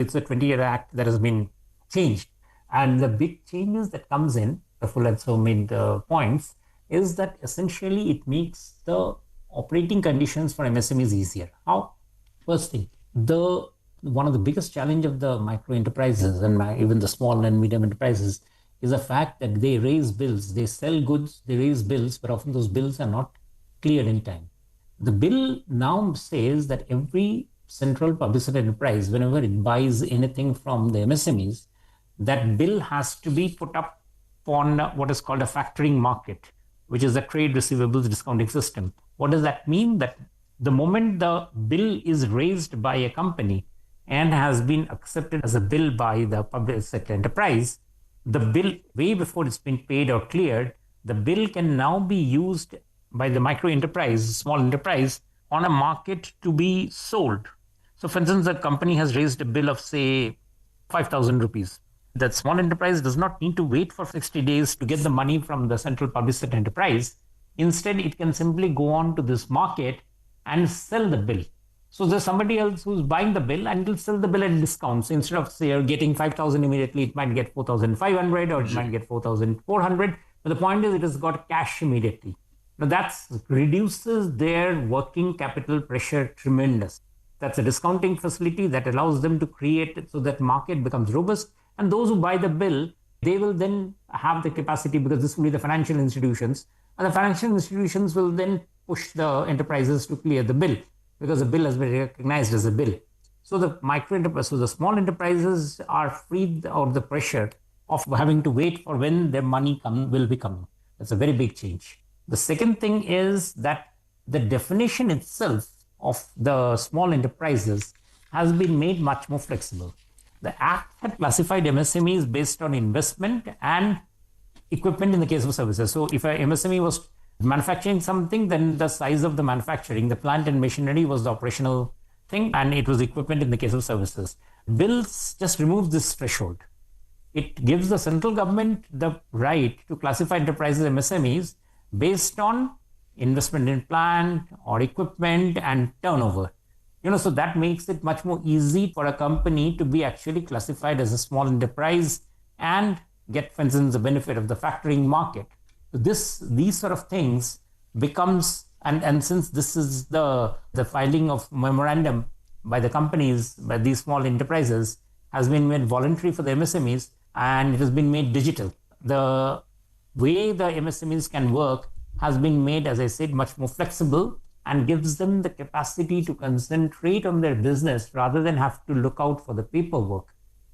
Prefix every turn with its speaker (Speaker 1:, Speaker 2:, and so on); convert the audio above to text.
Speaker 1: It's a 20-year act that has been changed. And the big changes that comes in, the full and so made points, is that essentially it makes the operating conditions for MSMEs easier. How? First thing, one of the biggest challenge of the micro enterprises and even the small and medium enterprises is the fact that they raise bills, they sell goods, they raise bills, but often those bills are not cleared in time. The bill now says that every central public sector enterprise, whenever it buys anything from the MSMEs, that bill has to be put up on what is called a factoring market, which is a trade receivables discounting system. What does that mean? That the moment the bill is raised by a company and has been accepted as a bill by the public sector enterprise, the bill, way before it's been paid or cleared, the bill can now be used by the micro enterprise, small enterprise, on a market to be sold. So for instance, a company has raised a bill of, say, 5,000 rupees. That small enterprise does not need to wait for 60 days to get the money from the central public sector enterprise. Instead, it can simply go on to this market and sell the bill. So there's somebody else who's buying the bill and will sell the bill at a discount. So instead of, say, getting 5,000 immediately, it might get 4,500 or it might get 4,400. But the point is, it has got cash immediately. Now that reduces their working capital pressure tremendous. That's a discounting facility that allows them to create it so that market becomes robust. And those who buy the bill, they will then have the capacity, because this will be the financial institutions. And the financial institutions will then push the enterprises to clear the bill, because the bill has been recognized as a bill. So the micro enterprise, so the small enterprises are freed of the pressure of having to wait for when their money will be coming. That's a very big change. The second thing is that the definition itself of the small enterprises has been made much more flexible. The Act had classified MSMEs based on investment and equipment in the case of services. So if a MSME was manufacturing something, then the size of the manufacturing, the plant and machinery was the operational thing, and it was equipment in the case of services. Bills just removes this threshold. It gives the central government the right to classify enterprises MSMEs based on investment in plant or equipment and turnover. So that makes it much more easy for a company to be actually classified as a small enterprise and get, for instance, the benefit of the factoring market. So these sort of things becomes, and since this is the filing of memorandum by the companies, by these small enterprises, has been made voluntary for the MSMEs, and it has been made digital. The way the MSMEs can work has been made, as I said, much more flexible, and gives them the capacity to concentrate on their business rather than have to look out for the paperwork.